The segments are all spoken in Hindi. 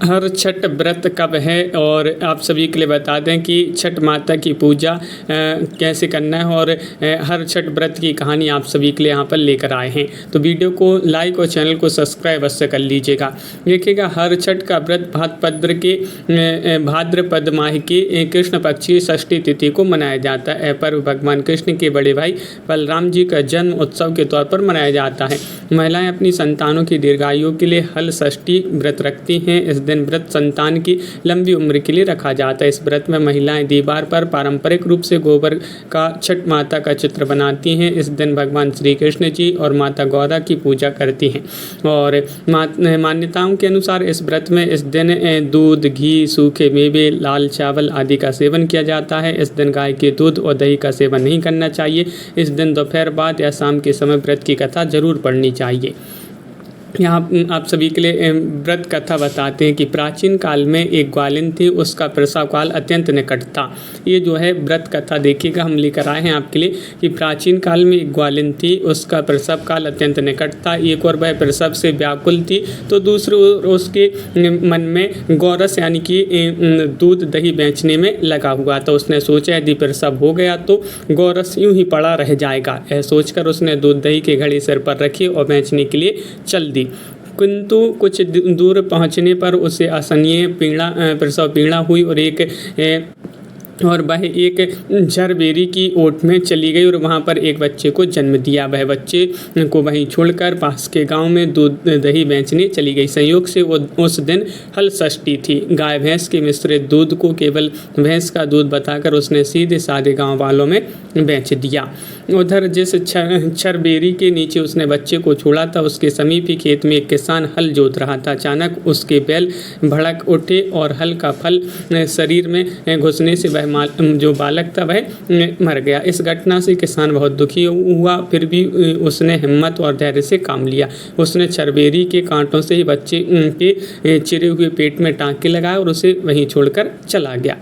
हर छठ व्रत कब है और आप सभी के लिए बता दें कि छठ माता की पूजा कैसे करना है और हर छठ व्रत की कहानी आप सभी के लिए यहाँ पर लेकर आए हैं। तो वीडियो को लाइक और चैनल को सब्सक्राइब अवश्य कर लीजिएगा। देखिएगा, हर छठ का व्रत भाद्रपद माह की कृष्ण पक्ष की षष्ठी तिथि को मनाया जाता है। पर्व भगवान कृष्ण के बड़े भाई बलराम जी का जन्म उत्सव के तौर पर मनाया जाता है। महिलाएं अपनी संतानों की दीर्घायु के लिए हल षष्ठी व्रत रखती हैं। इस दिन व्रत संतान की लंबी उम्र के लिए रखा जाता है। इस व्रत में महिलाएं दीवार पर पारंपरिक रूप से गोबर का छठ माता का चित्र बनाती हैं। इस दिन भगवान श्री कृष्ण जी और माता गौरा की पूजा करती हैं और मान्यताओं के अनुसार इस व्रत में इस दिन दूध, घी, सूखे मेवे, लाल चावल आदि का सेवन किया जाता है। इस दिन गाय के दूध और दही का सेवन नहीं करना चाहिए। इस दिन दोपहर बाद या शाम के समय व्रत की कथा जरूर पढ़नी चाहिए। यहाँ आप सभी के लिए व्रत कथा बताते हैं कि प्राचीन काल में एक ग्वालिन थी, उसका प्रसव काल अत्यंत निकट था। ये जो है व्रत कथा देखिएगा, हम लेकर आए हैं आपके लिए कि प्राचीन काल में एक ग्वालिन थी, उसका प्रसव काल अत्यंत निकट था। एक और वह प्रसव से व्याकुल थी तो दूसरी ओर उसके मन में गौरस यानी कि दूध दही बेचने में लगा हुआ था। उसने सोचा यदि प्रसव हो गया तो गौरस यूँ ही पड़ा रह जाएगा। यह सोचकर उसने दूध दही के घड़े सिर पर रखी और बेचने के लिए चल दी। किंतु कुछ दूर पहुंचने पर उसे असहनीय प्रसव पीड़ा हुई और वह एक झरबेरी की ओट में चली गई और वहां पर एक बच्चे को जन्म दिया। वह बच्चे को वहीं छोड़कर पास के गांव में दूध दही बेचने चली गई। संयोग से वो उस दिन हल षष्ठी थी। गाय भैंस के मिश्रित दूध को केवल भैंस का दूध बताकर उसने सीधे साधे गांव वालों में बेच दिया। उधर जिस झरबेरी के नीचे उसने बच्चे को छोड़ा था उसके समीप ही खेत में एक किसान हल जोत रहा था। अचानक उसके बैल भड़क उठे और हल का फल शरीर में घुसने से वह जो बालक था वह मर गया। इस घटना से किसान बहुत दुखी हुआ, फिर भी उसने हिम्मत और धैर्य से काम लिया। उसने झरबेरी के कांटों से ही बच्चे के चिरे हुए पेट में टाँके लगाए और उसे वहीं छोड़कर चला गया।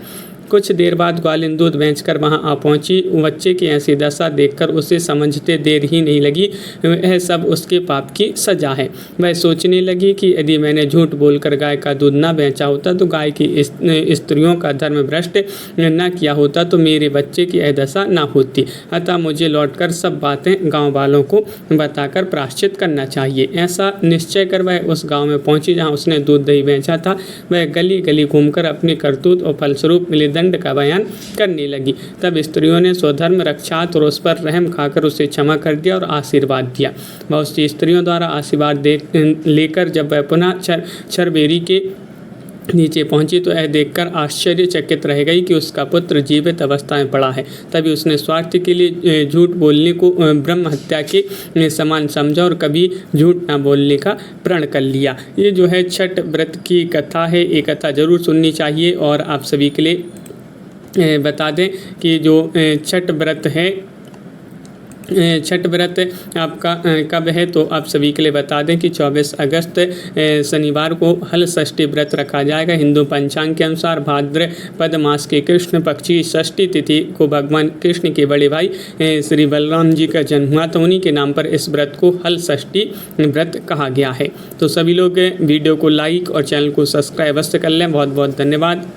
कुछ देर बाद ग्वालिन दूध बेचकर वहां आ पहुंची। बच्चे की ऐसी दशा देखकर उसे समझते देर ही नहीं लगी यह सब उसके पाप की सजा है। वह सोचने लगी कि यदि मैंने झूठ बोलकर गाय का दूध न बेचा होता तो गाय की स्त्रियों का धर्म भ्रष्ट न किया होता तो मेरे बच्चे की यह दशा न होती। अतः मुझे लौटकर सब बातें गाँव वालों को बताकर प्रायश्चित करना चाहिए। ऐसा निश्चय कर वह उस गाँव में पहुँची जहाँ उसने दूध दही बेचा था। वह गली गली घूमकर अपने करतूत और फलस्वरूप मिले दंड का बयान करने लगी। तब स्त्रियों ने स्वधर्म रक्षात और उस पर रहम खाकर उसे क्षमा कर दिया और आशीर्वाद दिया। बहुत सी स्त्रियों द्वारा आशीर्वाद लेकर जब वह पुनः झरबेरी के नीचे पहुंची तो यह देखकर आश्चर्यचकित रह गई कि उसका पुत्र जीवित अवस्था में पड़ा है। तभी उसने स्वार्थ के लिए झूठ बोलने को ब्रह्म हत्या के समान समझा और कभी झूठ न बोलने का प्रण कर लिया। ये जो है छठ व्रत की कथा है, ये कथा जरूर सुननी चाहिए। और आप सभी के लिए बता दें कि जो छठ व्रत है, छठ व्रत आपका कब है तो आप सभी के लिए बता दें कि 24 अगस्त शनिवार को हल षष्ठी व्रत रखा जाएगा। हिंदू पंचांग के अनुसार भाद्रपद मास के कृष्ण पक्ष की षष्ठी तिथि को भगवान कृष्ण के बड़े भाई श्री बलराम जी का जन्म हुआ, तो उन्हीं के नाम पर इस व्रत को हल षष्ठी व्रत कहा गया है। तो सभी लोग वीडियो को लाइक और चैनल को सब्सक्राइब अवश्य कर लें। बहुत बहुत धन्यवाद।